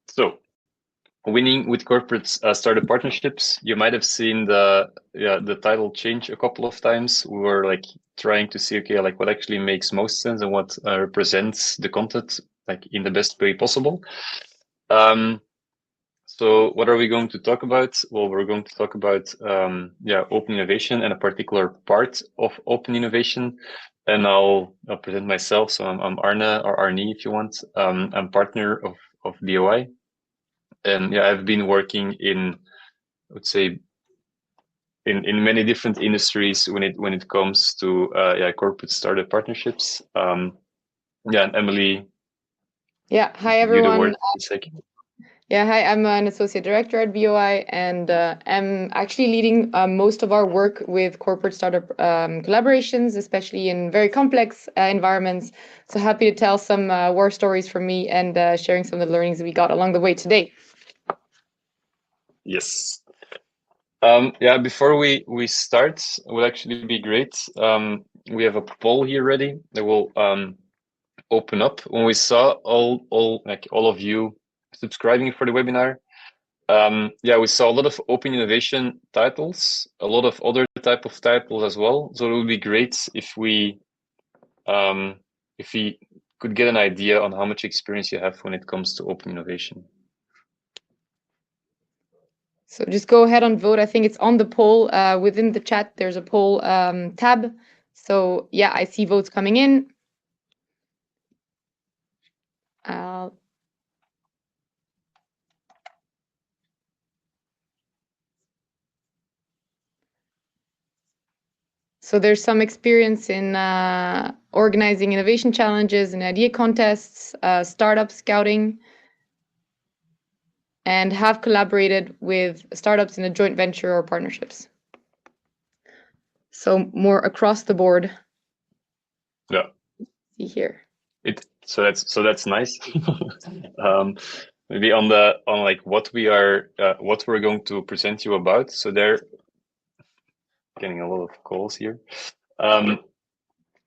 So, winning with corporate startup partnerships. You might have seen the title change a couple of times. We were like trying to see, okay, like what actually makes most sense and what represents the content like in the best way possible. So what are we going to talk about? Well, we're going to talk about open innovation and a particular part of open innovation. And I'll present myself. So I'm Arne, or Arnie if you want. I'm partner of BOI. And yeah, I've been working in, I would say, in many different industries when it comes to corporate startup partnerships. And Emily. Yeah, hi You the everyone. word in a second. Yeah, hi, I'm an associate director at BOI, and I'm actually leading most of our work with corporate startup collaborations, especially in very complex environments. So happy to tell some war stories from me and sharing some of the learnings we got along the way today. Yes. Before we start, it would actually be great. We have a poll here ready that will open up. When we saw all of you subscribing for the webinar, we saw a lot of open innovation titles, a lot of other type of titles as well. So it would be great if we could get an idea on how much experience you have when it comes to open innovation. So just go ahead and vote. I think it's on the poll within the chat. There's a poll tab. So yeah, I see votes coming in. So there's some experience in organizing innovation challenges and idea contests, startup scouting, and have collaborated with startups in a joint venture or partnerships. So more across the board. Yeah. See here. So that's nice. Maybe on like what we're going to present you about. So they're getting a lot of calls here.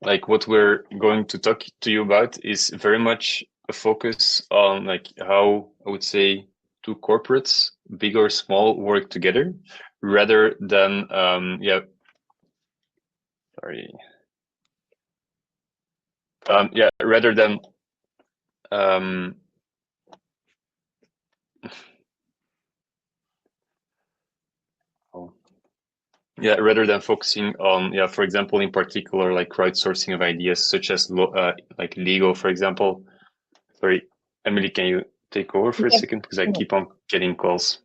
Like what we're going to talk to you about is very much a focus on like how I would say two corporates, big or small, work together rather than rather than rather than focusing on, for example, in particular, like crowdsourcing of ideas, such as like Lego, for example. Sorry, Emily, can you take over for a second? Because I keep on getting calls.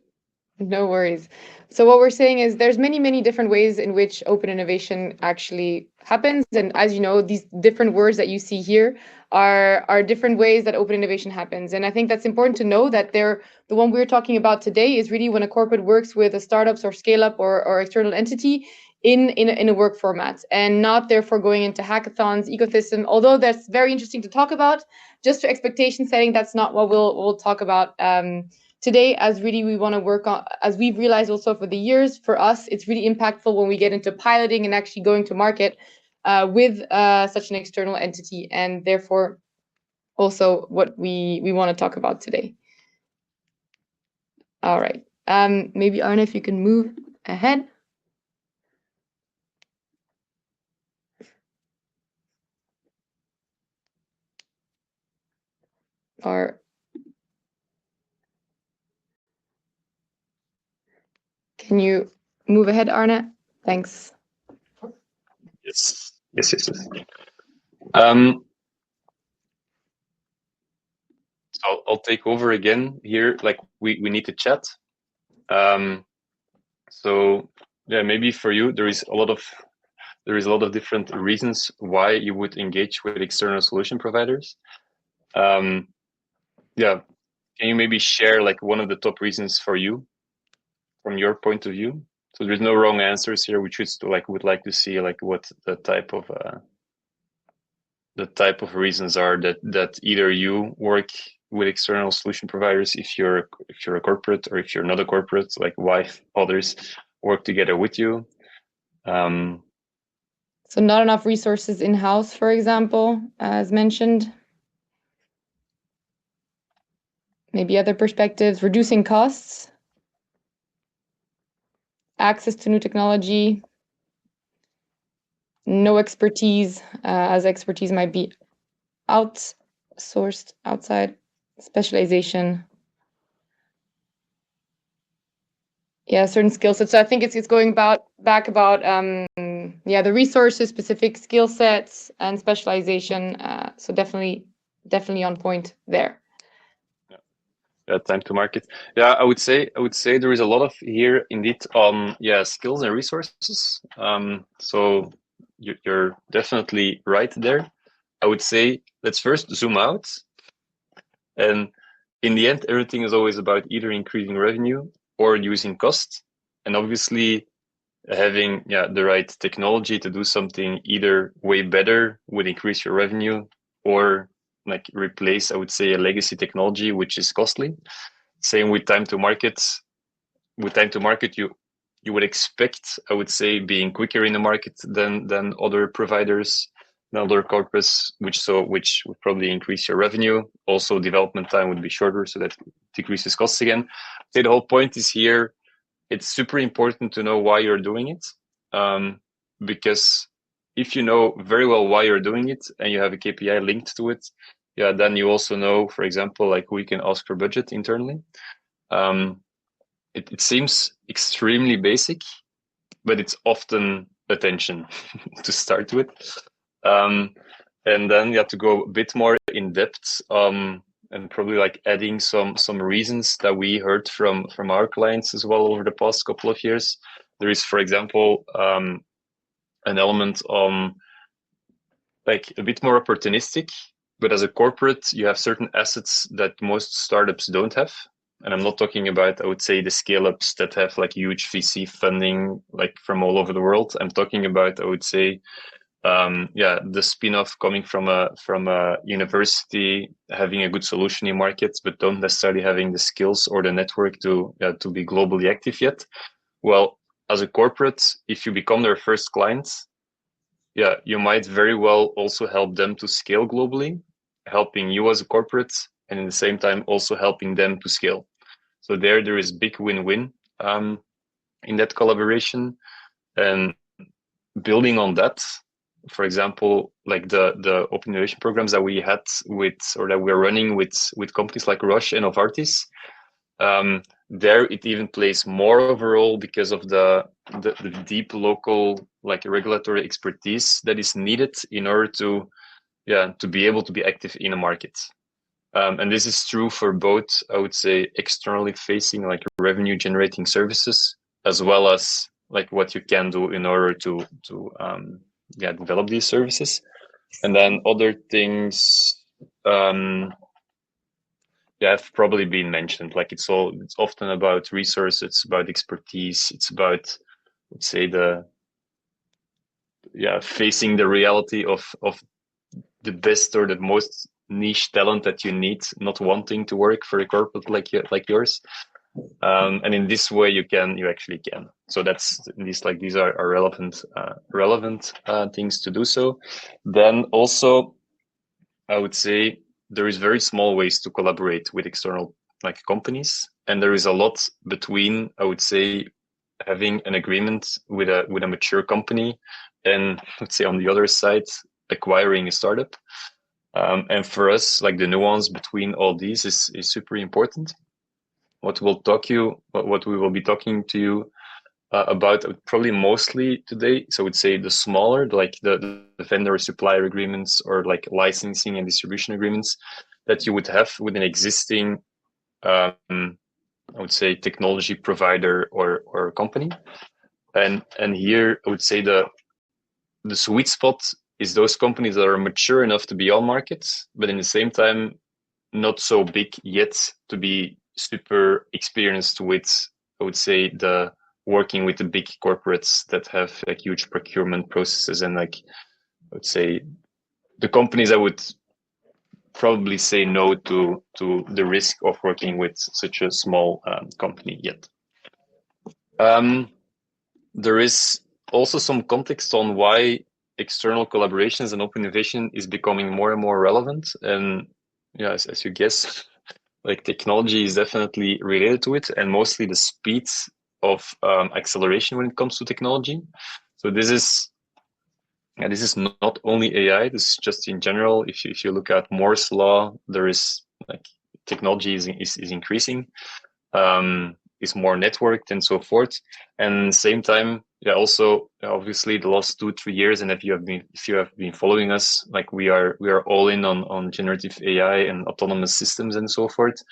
No worries. So what we're saying is there's many different ways in which open innovation actually happens. And as you know, these different words that you see here are different ways that open innovation happens. And I think that's important to know that the one we're talking about today is really when a corporate works with a startups or scale up or external entity in a work format, and not therefore going into hackathons, ecosystem, although that's very interesting to talk about. Just for expectation setting, that's not what we'll talk about today, as really we want to work on, as we've realized also for the years, for us, it's really impactful when we get into piloting and actually going to market with such an external entity, and therefore also what we want to talk about today. All right. Maybe Arne, if you can move ahead. Or can you move ahead, Arne? Thanks. Yes. So I'll take over again here. Like we need to chat. So yeah, maybe for you there is a lot of different reasons why you would engage with external solution providers. Can you maybe share like one of the top reasons for you from your point of view? So there's no wrong answers here. We just would like to see like what the type of reasons are that either you work with external solution providers if you're a corporate, or if you're not a corporate, like why others work together with you. So not enough resources in-house, for example, as mentioned. maybe other perspectives, reducing costs, access to new technology, no expertise, as expertise might be outsourced outside, specialization. Yeah, certain skill sets. So I think it's going back about the resources, specific skill sets, and specialization. So definitely on point there. Time to market. Yeah, I would say there is a lot of here indeed on skills and resources. So you're definitely right there. I would say let's first zoom out, and in the end, everything is always about either increasing revenue or reducing cost, and obviously having the right technology to do something either way better would increase your revenue or like replace, I would say, a legacy technology which is costly. Same with time to market. With time to market, you would expect, I would say, being quicker in the market than other providers, than other corporates, which would probably increase your revenue. Also, development time would be shorter, so that decreases costs again. So the whole point is here, it's super important to know why you're doing it, because if you know very well why you're doing it and you have a KPI linked to it, then you also know, for example, like who you can ask for budget internally. It seems extremely basic, but it's often attention to start with. And then you have to go a bit more in depth, and probably like adding some reasons that we heard from our clients as well over the past couple of years. There is, for example, an element on like a bit more opportunistic, but as a corporate, you have certain assets that most startups don't have. And I'm not talking about, I would say, the scale-ups that have like huge VC funding, like from all over the world. I'm talking about, I would say, the spin-off coming from a university, having a good solution in markets, but don't necessarily having the skills or the network to be globally active yet. Well, as a corporate, if you become their first client, you might very well also help them to scale globally, helping you as a corporate, and in the same time also helping them to scale. So there is big win-win in that collaboration. And building on that, for example, like the open innovation programs that we had that we're running with companies like Roche and Novartis, there it even plays more of a role because of the deep local like regulatory expertise that is needed in order to be able to be active in a market. And this is true for both, I would say, externally facing like revenue generating services, as well as like what you can do in order to develop these services. And then other things have probably been mentioned. Like it's often about resources, it's about expertise, it's about, let's say, facing the reality of the best or the most niche talent that you need, not wanting to work for a corporate like yours. And in this way, you actually can. So that's these are relevant things to do so. Then also, I would say there is very small ways to collaborate with external like companies, and there is a lot between, I would say, having an agreement with a mature company and, let's say, on the other side, acquiring a startup. And for us, like the nuance between all these is super important. What we will be talking to you about probably mostly today. So I would say the smaller, like the vendor supplier agreements or like licensing and distribution agreements that you would have with an existing, I would say, technology provider or company. And here I would say the sweet spot is those companies that are mature enough to be on markets, but in the same time, not so big yet to be super experienced with, I would say, the working with the big corporates that have like huge procurement processes, and like, I would say, the companies I would probably say no to the risk of working with such a small company yet. There is also some context on why external collaborations and open innovation is becoming more and more relevant. And as you guess, like technology is definitely related to it, and mostly the speed of acceleration when it comes to technology. So this is not only AI. This is just in general. If you look at Moore's law, there is like technology is increasing, is more networked and so forth. And same time, yeah, also obviously the last 2-3 years, and if you have been following us, like we are all in on generative AI and autonomous systems and so forth.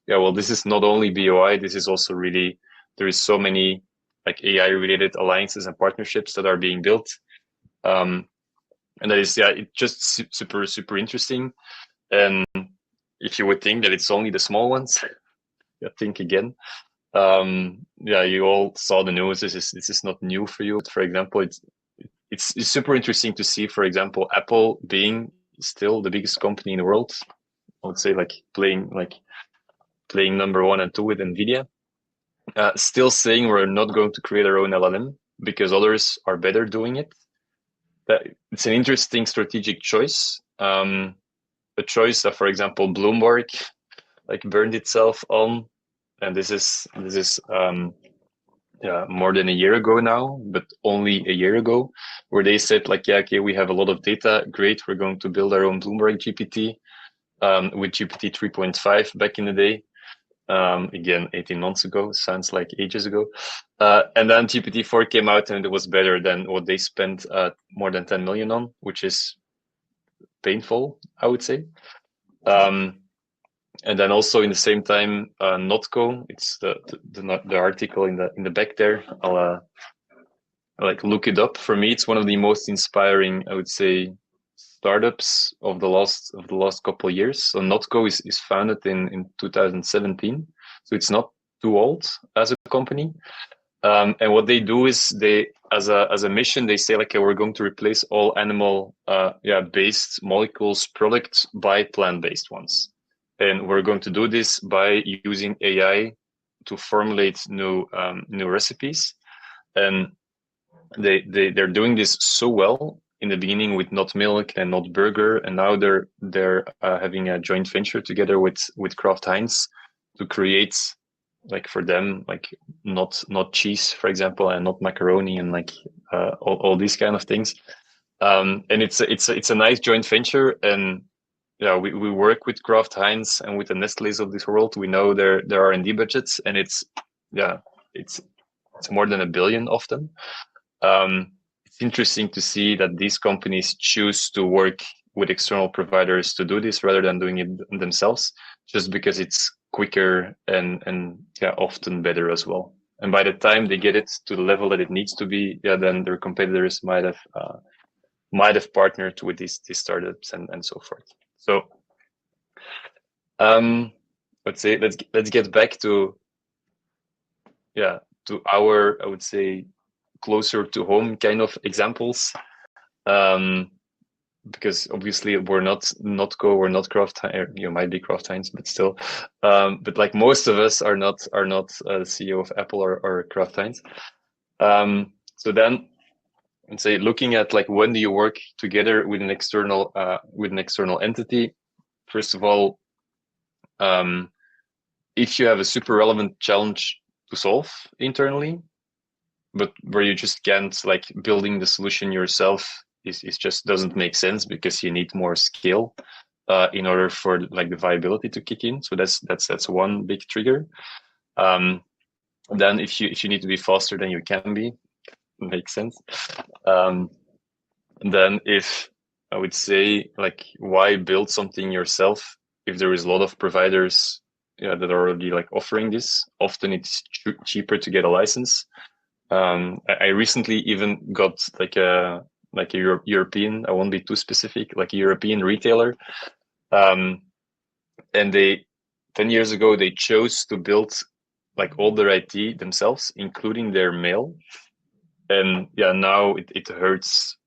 Yeah, well, this is not only BOI. This is also really, there is so many like AI related alliances and partnerships that are being built. And that is, yeah, it's just super interesting. And if you would think that it's only the small ones, yeah, think again. Yeah, you all saw the news. This is not new for you. But for example, it's super interesting to see, for example, Apple being still the biggest company in the world. I would say like playing number 1 and 2 with Nvidia. Still saying we're not going to create our own LLM because others are better doing it. It's an interesting strategic choice. A choice that, for example, Bloomberg like burned itself on, and this is yeah, more than a year ago now, but only a year ago, where they said like, yeah, okay, we have a lot of data, great, we're going to build our own Bloomberg GPT with GPT 3.5 back in the day. Again, 18 months ago, sounds like ages ago. And then GPT-4 came out and it was better than what they spent more than 10 million on, which is painful, I would say. And then also in the same time, Notco, it's the article in the back there. I'll like look it up. For me, it's one of the most inspiring, I would say, startups of the last couple of years. So Notco is founded in 2017, so it's not too old as a company. And what they do is they, as a mission, they say like, okay, we're going to replace all animal based molecules products by plant-based ones, and we're going to do this by using AI to formulate new recipes. And they're doing this so well in the beginning with Not Milk and Not Burger, and now they're having a joint venture together with Kraft Heinz to create, like for them, like not cheese, for example, and not macaroni, and like all these kind of things. And it's a nice joint venture. And yeah, we work with Kraft Heinz and with the Nestle's of this world. We know their R&D budgets, and it's more than $1 billion often. It's interesting to see that these companies choose to work with external providers to do this rather than doing it themselves, just because it's quicker and often better as well. And by the time they get it to the level that it needs to be, then their competitors might have partnered with these startups and so forth. So let's get back to our, I would say, closer to home kind of examples, because obviously we're not Notco, we're not Kraft Heinz. You might be Kraft Heinz, but still, but like most of us are not the CEO of Apple or Kraft Heinz. So then, let's say, looking at like, when do you work together with an external entity? First of all, if you have a super relevant challenge to solve internally, but where you just can't, like, building the solution yourself is just doesn't make sense, because you need more scale in order for like the viability to kick in. So that's one big trigger. Then if you need to be faster than you can be, makes sense. Then if I would say, like, why build something yourself if there is a lot of providers that are already like offering this? Often it's cheaper to get a license. I recently even got like a European, I won't be too specific, like a European retailer. And 10 years ago, they chose to build like all their IT themselves, including their mail. And now it hurts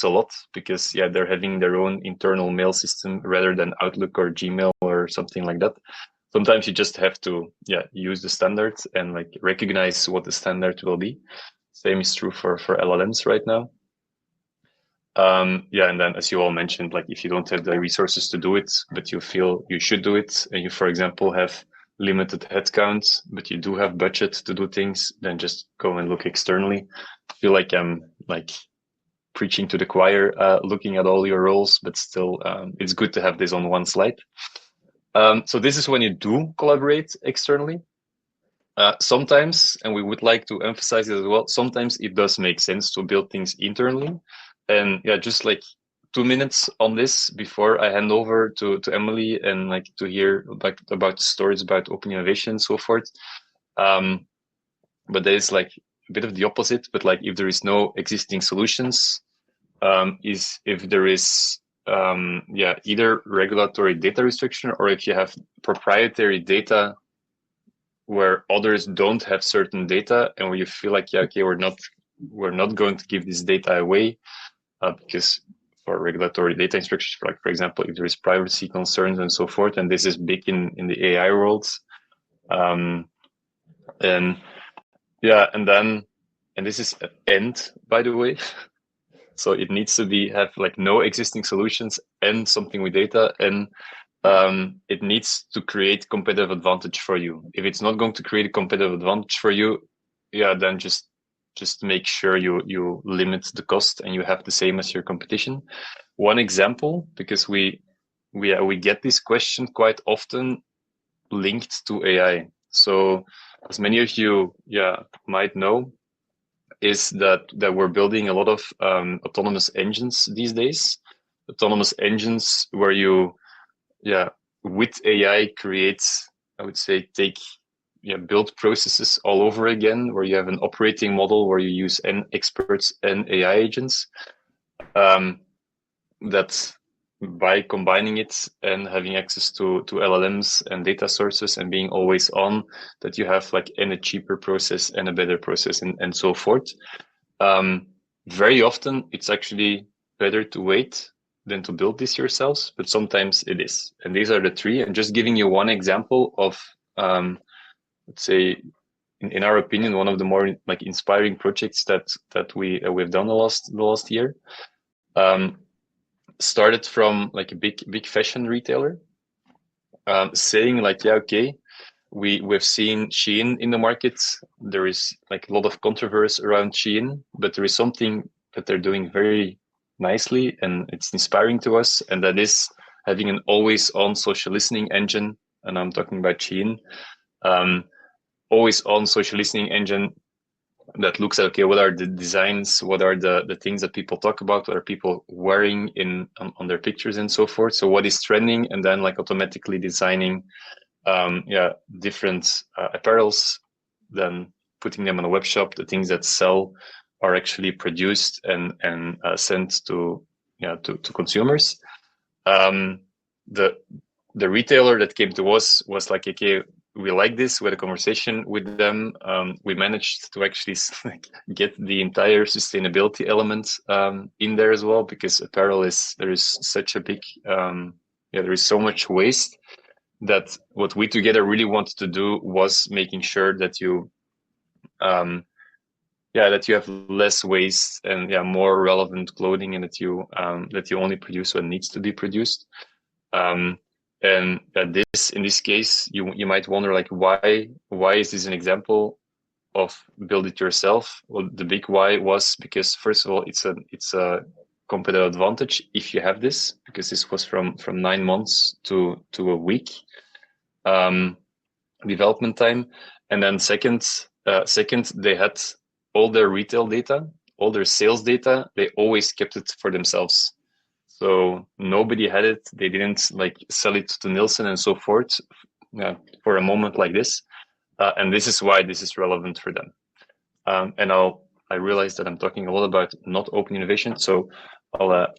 a lot, because they're having their own internal mail system rather than Outlook or Gmail or something like that. Sometimes you just have to use the standards and like recognize what the standard will be. Same is true for LLMs right now. Yeah, and then as you all mentioned, like if you don't have the resources to do it, but you feel you should do it, and you, for example, have limited headcount, but you do have budget to do things, then just go and look externally. I feel like I'm like preaching to the choir, looking at all your roles, but still, it's good to have this on one slide. So this is when you do collaborate externally. Sometimes, and we would like to emphasize it as well, sometimes it does make sense to build things internally. And yeah, just like 2 minutes on this before I hand over to Emily and like to hear like about stories about open innovation and so forth. But there is like a bit of the opposite, but like if there is no existing solutions, is if there is either regulatory data restriction, or if you have proprietary data where others don't have certain data, and where you feel like, yeah, okay, we're not going to give this data away, because for regulatory data restrictions, for example, if there is privacy concerns and so forth, and this is big in the AI world. And yeah, and this is an end, by the way. So it needs to have like no existing solutions and something with data, and it needs to create competitive advantage for you. If it's not going to create a competitive advantage for you, yeah, then just make sure you limit the cost and you have the same as your competition. One example, because we get this question quite often linked to AI. So as many of you might know, is that we're building a lot of autonomous engines these days. Autonomous engines where you with AI creates, I would say, build processes all over again, where you have an operating model where you use experts and AI agents. That by combining it and having access to LLMs and data sources and being always on, that you have like a cheaper process and a better process and so forth. Very often it's actually better to wait than to build this yourselves, but sometimes it is. And these are the three. And just giving you one example of, let's say, in our opinion, one of the more like inspiring projects that we've done the last year. Started from like a big fashion retailer, saying like, yeah, okay, we've seen Shein in the market. There is like a lot of controversy around Shein, but there is something that they're doing very nicely and it's inspiring to us, and that is having an always on social listening engine. And I'm talking about Shein. Always on social listening engine that looks at, okay, what are the designs, what are the things that people talk about, what are people wearing on their pictures and so forth. So what is trending, and then like automatically designing different apparels, then putting them on a web shop. The things that sell are actually produced and sent to consumers. The retailer that came to us was like, okay, we like this. We had a conversation with them. We managed to actually get the entire sustainability element in there as well, because apparel there is such a big there is so much waste, that what we together really wanted to do was making sure that you that you have less waste and more relevant clothing, and that you only produce what needs to be produced. And this, in this case, you might wonder, like, why is this an example of build it yourself? Well, the big why was because, first of all, it's a competitive advantage if you have this, because this was from 9 months to a week development time. And then second, they had all their retail data, all their sales data. They always kept it for themselves. So nobody had it. They didn't like sell it to Nielsen and so forth for a moment like this. And this is why this is relevant for them. And I realize that I'm talking a lot about not open innovation. So I'll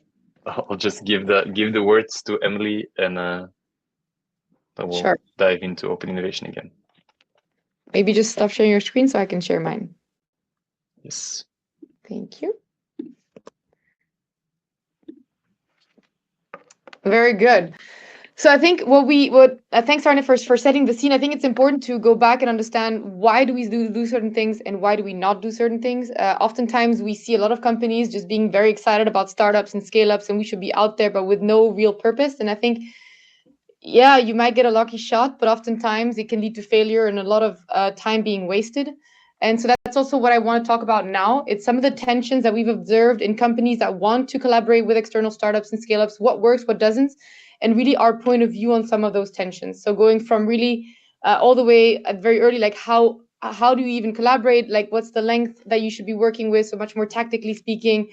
just give the words to Emily, and we'll dive into open innovation again. Maybe just stop sharing your screen so I can share mine. Yes. Thank you. Very good. So I think thanks Arne for setting the scene. I think it's important to go back and understand why do we do certain things and why do we not do certain things. Oftentimes we see a lot of companies just being very excited about startups and scale ups, and we should be out there, but with no real purpose. And I think, yeah, you might get a lucky shot, but oftentimes it can lead to failure and a lot of time being wasted. And so that's also what I want to talk about now. It's some of the tensions that we've observed in companies that want to collaborate with external startups and scale ups, what works, what doesn't, and really our point of view on some of those tensions. So going from really all the way at very early, like how do you even collaborate? Like what's the length that you should be working with? So much more tactically speaking,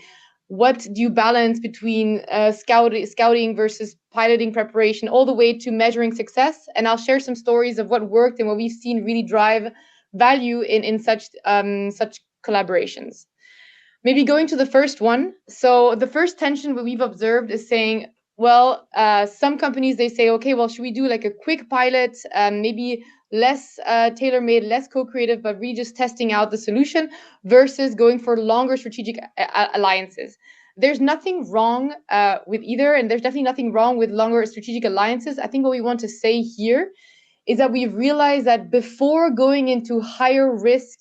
what do you balance between scouting versus piloting preparation, all the way to measuring success. And I'll share some stories of what worked and what we've seen really drive value in such collaborations. Maybe going to the first one. So the first tension we've observed is saying, well, some companies, they say, okay, well, should we do like a quick pilot, maybe less tailor-made, less co-creative, but really just testing out the solution versus going for longer strategic alliances. There's nothing wrong with either, and there's definitely nothing wrong with longer strategic alliances. I think what we want to say here is that we've realized that before going into higher risk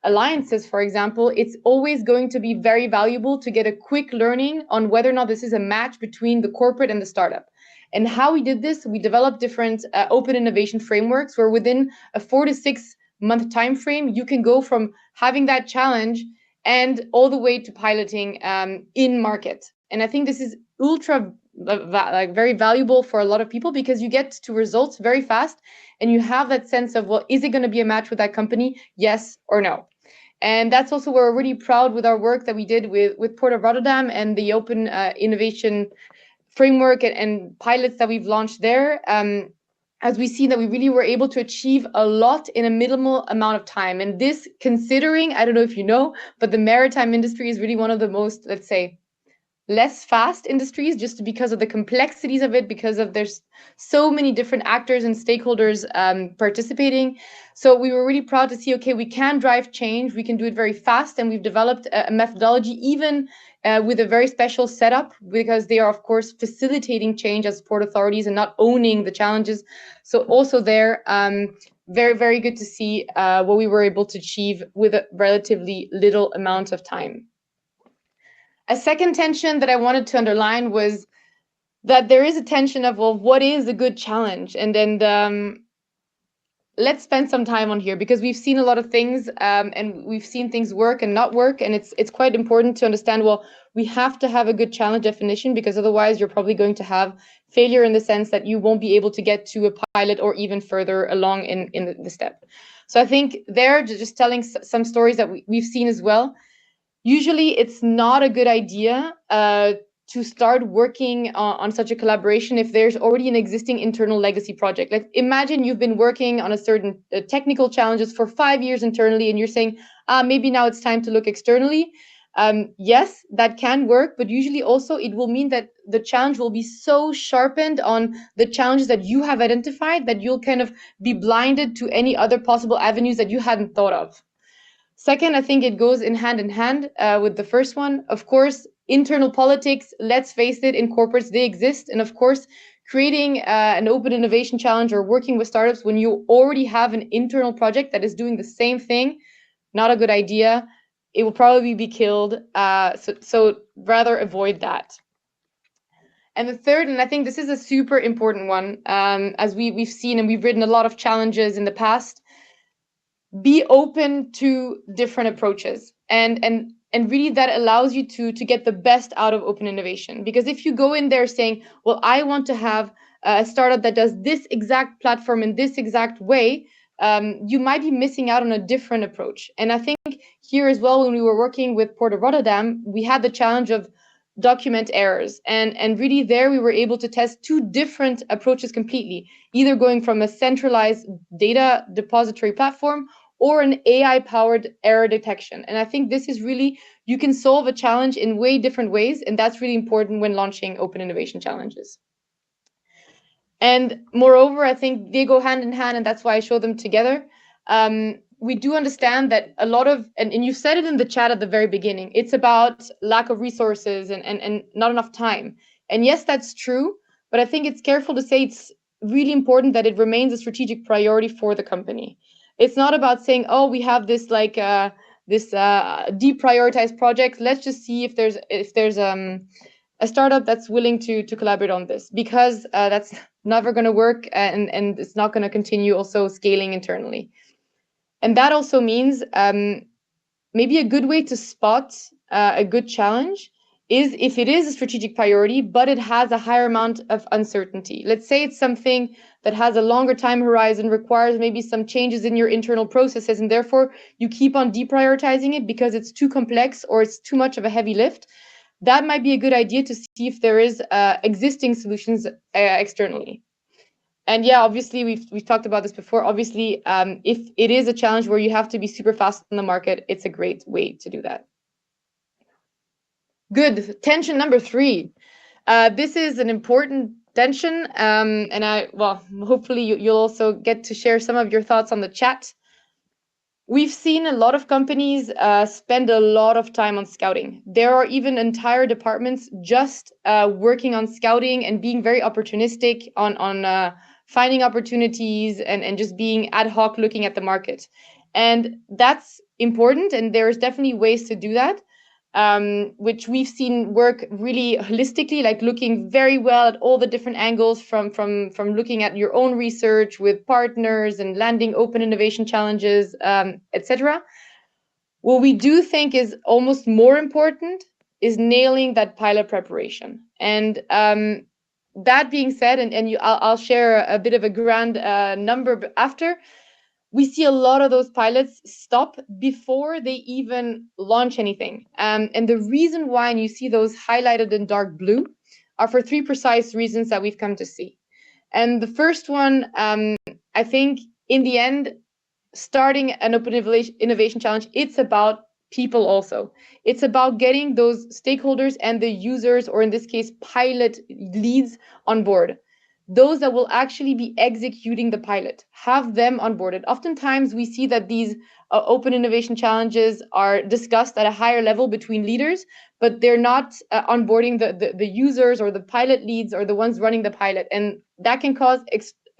alliances, for example, it's always going to be very valuable to get a quick learning on whether or not this is a match between the corporate and the startup. And how we did this, we developed different open innovation frameworks where within a 4 to 6 month time frame, you can go from having that challenge and all the way to piloting in market. And I think this is ultra very valuable for a lot of people because you get to results very fast and you have that sense of, well, is it going to be a match with that company? Yes or no. And that's also where we're really proud with our work that we did with Port of Rotterdam and the open innovation framework and pilots that we've launched there. As we see that we really were able to achieve a lot in a minimal amount of time. And this, considering, I don't know if you know, but the maritime industry is really one of the most, let's say, less fast industries, just because of the complexities of it, because of there's so many different actors and stakeholders participating. So we were really proud to see, okay, we can drive change, we can do it very fast, and we've developed a methodology even with a very special setup, because they are, of course, facilitating change as port authorities and not owning the challenges. So also there, very, very good to see what we were able to achieve with a relatively little amount of time. A second tension that I wanted to underline was that there is a tension of, well, what is a good challenge? And then let's spend some time on here, because we've seen a lot of things and we've seen things work and not work. And it's quite important to understand, well, we have to have a good challenge definition, because otherwise you're probably going to have failure in the sense that you won't be able to get to a pilot or even further along in the step. So I think there, just telling some stories that we've seen as well. Usually it's not a good idea to start working on such a collaboration if there's already an existing internal legacy project. Like imagine you've been working on a certain technical challenges for 5 years internally, and you're saying, maybe now it's time to look externally. Yes, that can work, but usually also it will mean that the challenge will be so sharpened on the challenges that you have identified that you'll kind of be blinded to any other possible avenues that you hadn't thought of. Second, I think it goes in hand with the first one. Of course, internal politics, let's face it, in corporates, they exist. And of course, creating an open innovation challenge or working with startups when you already have an internal project that is doing the same thing, not a good idea. It will probably be killed. So rather avoid that. And the third, and I think this is a super important one, as we've seen and we've written a lot of challenges in the past, be open to different approaches, and really that allows you to get the best out of open innovation. Because if you go in there saying, well, I want to have a startup that does this exact platform in this exact way, you might be missing out on a different approach. And I think here as well, when we were working with Port of Rotterdam, we had the challenge of document errors, and really there we were able to test two different approaches completely, either going from a centralized data depository platform or an AI-powered error detection. And I think this is really, you can solve a challenge in way different ways, and that's really important when launching open innovation challenges. And moreover, I think they go hand in hand, and that's why I show them together. We do understand that a lot of, and you said it in the chat at the very beginning, it's about lack of resources and not enough time. And yes, that's true. but I think it's careful to say it's really important that it remains a strategic priority for the company. It's not about saying, oh, we have this deprioritized project. Let's just see if there's a startup that's willing to collaborate on this, because that's never going to work, and it's not going to continue also scaling internally. And that also means maybe a good way to spot a good challenge is if it is a strategic priority, but it has a higher amount of uncertainty. Let's say it's something that has a longer time horizon, requires maybe some changes in your internal processes, and therefore you keep on deprioritizing it because it's too complex or it's too much of a heavy lift. That might be a good idea to see if there is existing solutions externally. And yeah, obviously we've talked about this before. Obviously, if it is a challenge where you have to be super fast in the market, it's a great way to do that. Good. Tension number 3. This is an important tension, and hopefully you'll also get to share some of your thoughts on the chat. We've seen a lot of companies spend a lot of time on scouting. There are even entire departments just working on scouting and being very opportunistic on finding opportunities and just being ad hoc looking at the market. And that's important, and there's definitely ways to do that, which we've seen work really holistically, like looking very well at all the different angles from looking at your own research with partners and landing open innovation challenges, etc. What we do think is almost more important is nailing that pilot preparation. And that being said, I'll share a bit of a grand number after. We see a lot of those pilots stop before they even launch anything. And the reason why, and you see those highlighted in dark blue, are for 3 precise reasons that we've come to see. And the first one, I think in the end, starting an open innovation challenge, it's about people also. It's about getting those stakeholders and the users, or in this case, pilot leads on board. Those that will actually be executing the pilot, have them onboarded. Oftentimes we see that these open innovation challenges are discussed at a higher level between leaders, but they're not onboarding the users or the pilot leads or the ones running the pilot. And that can cause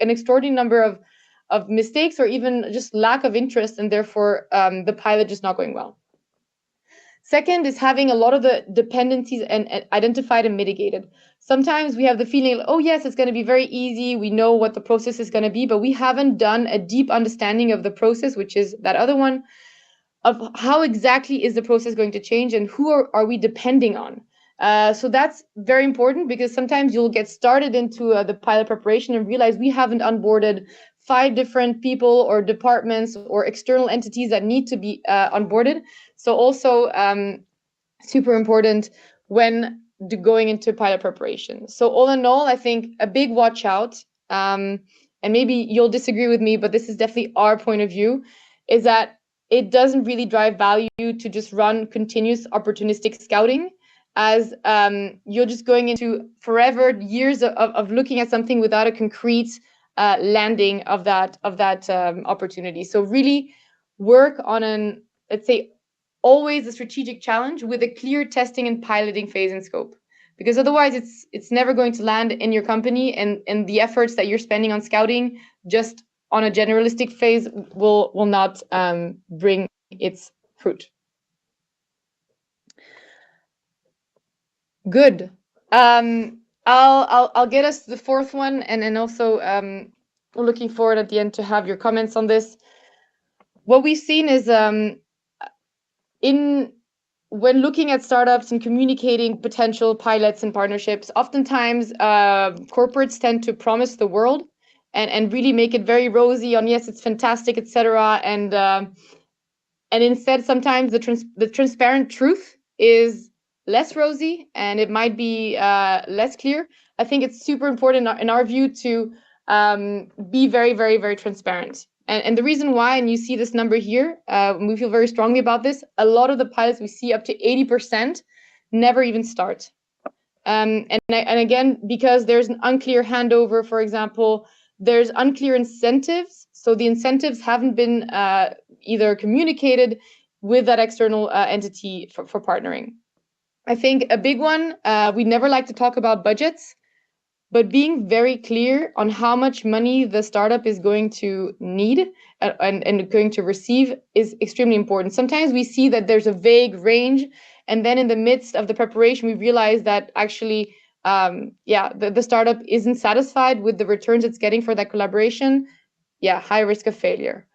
an extraordinary number of mistakes or even just lack of interest, and therefore the pilot just not going well. Second is having a lot of the dependencies and identified and mitigated. Sometimes we have the feeling, oh yes, it's going to be very easy. We know what the process is going to be, but we haven't done a deep understanding of the process, which is that other one, of how exactly is the process going to change and who are we depending on. So that's very important, because sometimes you'll get started into the pilot preparation and realize we haven't onboarded 5 different people or departments or external entities that need to be onboarded. So also super important when going into pilot preparation. So all in all, I think a big watch out, and maybe you'll disagree with me, but this is definitely our point of view, is that it doesn't really drive value to just run continuous opportunistic scouting, as you're just going into forever years of looking at something without a concrete landing of that opportunity. So really work on let's say, always a strategic challenge with a clear testing and piloting phase and scope, because otherwise it's never going to land in your company, and the efforts that you're spending on scouting just on a generalistic phase will not bring its fruit. Good. I'll get us the 4th one, and also looking forward at the end to have your comments on this. What we've seen is when looking at startups and communicating potential pilots and partnerships, oftentimes corporates tend to promise the world and really make it very rosy on, yes, it's fantastic, etc. And instead, sometimes the transparent truth is less rosy, and it might be less clear. I think it's super important in our view to be very, very, very transparent. And the reason why, and you see this number here, we feel very strongly about this, a lot of the pilots we see, up to 80%, never even start. And again, because there's an unclear handover, for example, there's unclear incentives. So the incentives haven't been either communicated with that external entity for partnering. I think a big one, we never like to talk about budgets, but being very clear on how much money the startup is going to need and going to receive is extremely important. Sometimes we see that there's a vague range, and then in the midst of the preparation, we realize that actually, the startup isn't satisfied with the returns it's getting for that collaboration. Yeah, high risk of failure.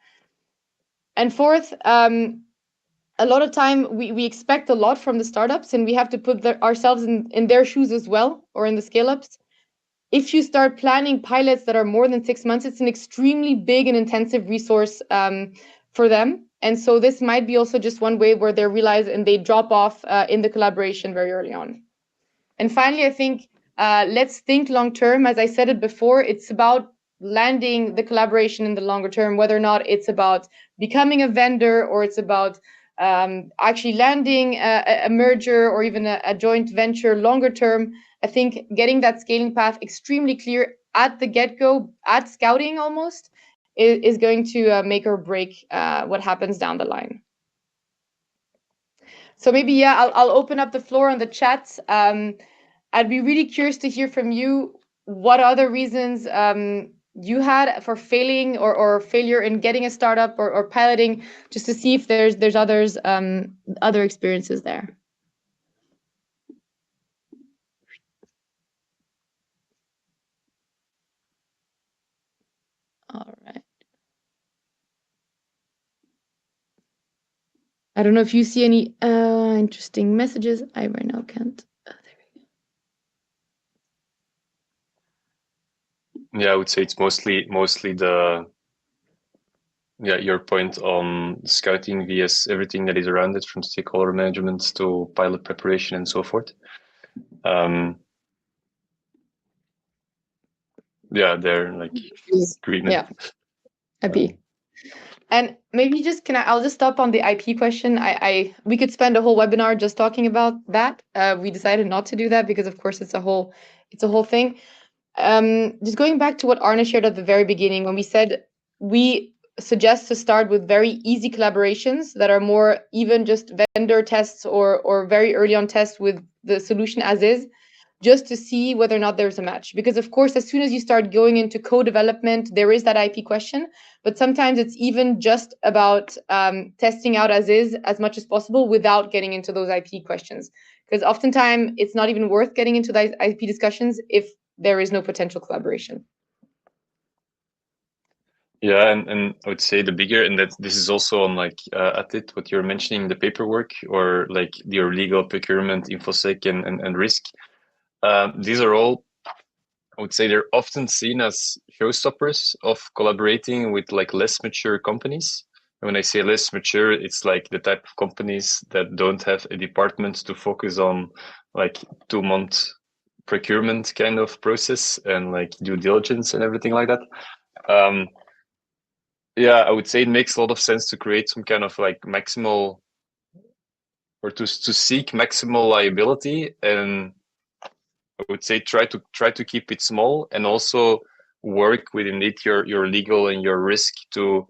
And fourth, a lot of time we expect a lot from the startups, and we have to put ourselves in their shoes as well, or in the scale-ups. If you start planning pilots that are more than 6 months, it's an extremely big and intensive resource for them. And so this might be also just one way where they realize and they drop off in the collaboration very early on. And finally, I think let's think long term. As I said it before, it's about landing the collaboration in the longer term, whether or not it's about becoming a vendor or it's about actually landing a merger or even a joint venture longer term. I think getting that scaling path extremely clear at the get-go, at scouting almost, is going to make or break what happens down the line. So maybe, I'll open up the floor on the chat. I'd be really curious to hear from you what other reasons you had for failing or failure in getting a startup or piloting, just to see if there's others other experiences there. All right. I don't know if you see any interesting messages. I right now can't. There we go. Yeah, I would say it's mostly the your point on scouting vs everything that is around it, from stakeholder management to pilot preparation and so forth. They're like agreement. Yeah, IP. And maybe I'll just stop on the IP question. We could spend a whole webinar just talking about that. We decided not to do that because, of course, it's a whole thing. Just going back to what Arne shared at the very beginning, when we said we suggest to start with very easy collaborations that are more even just vendor tests or very early on tests with the solution as is, just to see whether or not there's a match. Because of course, as soon as you start going into co-development, there is that IP question, but sometimes it's even just about testing out as is as much as possible without getting into those IP questions. Because oftentimes it's not even worth getting into those IP discussions if there is no potential collaboration. Yeah, and I would say the bigger, and that this is also on like at it, what you're mentioning, the paperwork or like your legal procurement, infosec and risk. These are all, I would say, they're often seen as showstoppers of collaborating with like less mature companies. And when I say less mature, it's like the type of companies that don't have a department to focus on like 2-month procurement kind of process and like due diligence and everything like that. I would say it makes a lot of sense to create some kind of like maximal, or to seek maximal liability, and I would say try to keep it small, and also work within it your legal and your risk to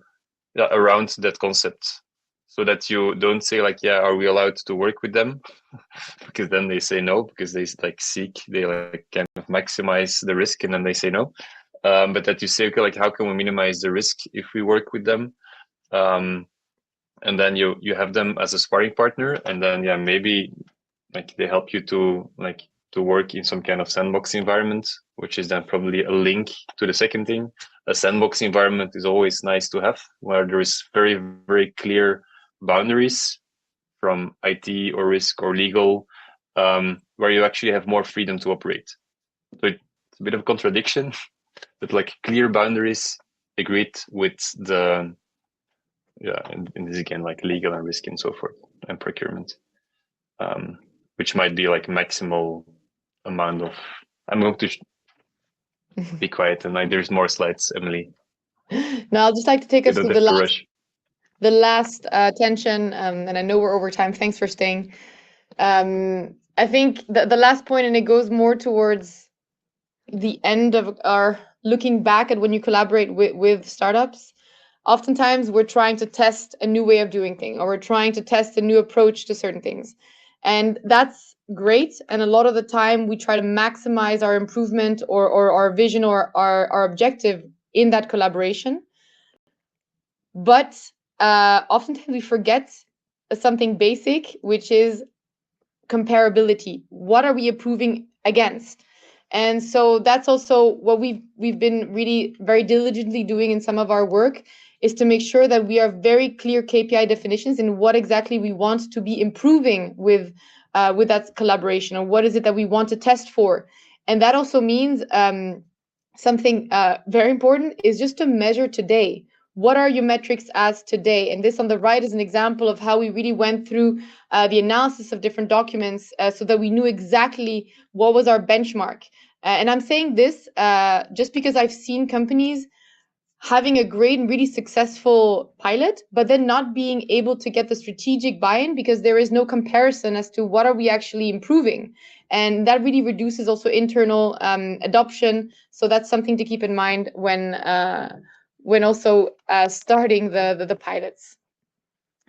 around that concept, so that you don't say like, are we allowed to work with them? Because then they say no, because they like kind of maximize the risk, and then they say no. But that you say, okay, like how can we minimize the risk if we work with them? And then you have them as a sparring partner, and then maybe like they help you to work in some kind of sandbox environment, which is then probably a link to the second thing. A sandbox environment is always nice to have, where there is very, very clear boundaries from IT or risk or legal, where you actually have more freedom to operate. So it's a bit of a contradiction, but like clear boundaries agreed with the, and this again, like legal and risk and so forth, and procurement, which might be like maximal amount of, I'm going to be quiet, and like there's more slides, Emily. No, I'll just like to take us through the last tension, and I know we're over time. Thanks for staying. I think the last point, and it goes more towards the end of our looking back at when you collaborate with startups. Oftentimes we're trying to test a new way of doing things, or we're trying to test a new approach to certain things. And that's great. And a lot of the time we try to maximize our improvement or our vision or our objective in that collaboration. But oftentimes we forget something basic, which is comparability. What are we improving against? And so that's also what we've been really very diligently doing in some of our work, is to make sure that we are very clear KPI definitions in what exactly we want to be improving with that collaboration, or what is it that we want to test for. And that also means something very important is just to measure today. What are your metrics as today? And this on the right is an example of how we really went through the analysis of different documents so that we knew exactly what was our benchmark. And I'm saying this just because I've seen companies having a great and really successful pilot, but then not being able to get the strategic buy-in because there is no comparison as to what are we actually improving. And that really reduces also internal adoption. So that's something to keep in mind when also starting the pilots.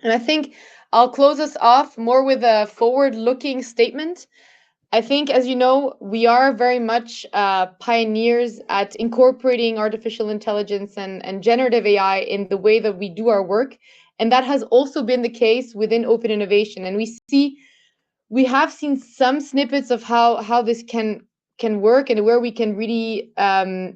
And I think I'll close us off more with a forward-looking statement. I think, as you know, we are very much pioneers at incorporating artificial intelligence and generative AI in the way that we do our work. And that has also been the case within open innovation. And we have seen some snippets of how this can work and where we can really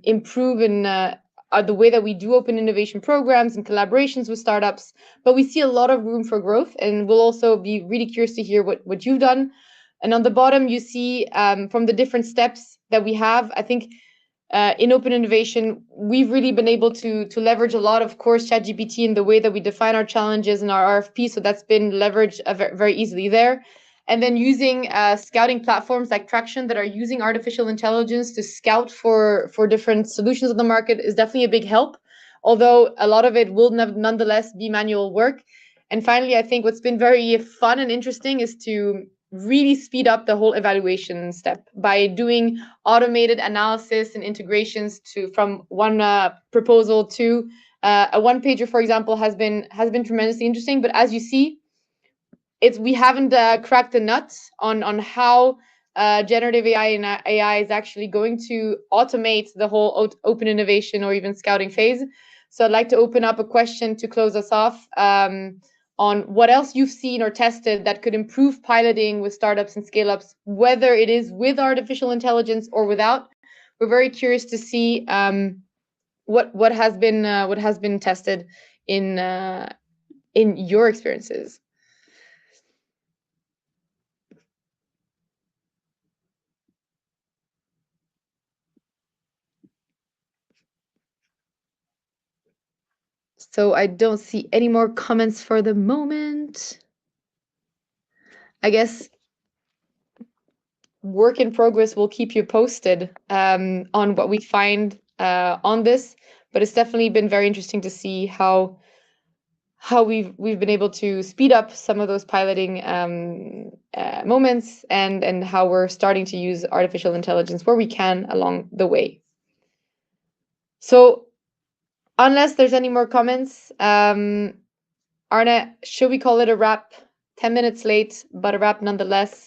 improve in the way that we do open innovation programs and collaborations with startups. But we see a lot of room for growth, and we'll also be really curious to hear what you've done. And on the bottom, you see from the different steps that we have, I think in open innovation, we've really been able to leverage a lot, of course, ChatGPT in the way that we define our challenges and our RFP. So that's been leveraged very easily there. And then using scouting platforms like Traction that are using artificial intelligence to scout for different solutions on the market is definitely a big help, although a lot of it will nonetheless be manual work. And finally, I think what's been very fun and interesting is to really speed up the whole evaluation step by doing automated analysis and integrations from one proposal to a one pager, for example, has been tremendously interesting. But as you see, we haven't cracked the nuts on how generative AI and AI is actually going to automate the whole open innovation or even scouting phase. So I'd like to open up a question to close us off on what else you've seen or tested that could improve piloting with startups and scale-ups, whether it is with artificial intelligence or without. We're very curious to see what has been tested in your experiences. So I don't see any more comments for the moment. I guess work in progress will keep you posted on what we find on this, but it's definitely been very interesting to see how we've been able to speed up some of those piloting moments and how we're starting to use artificial intelligence where we can along the way. So unless there's any more comments, Arne, should we call it a wrap? 10 minutes late, but a wrap nonetheless.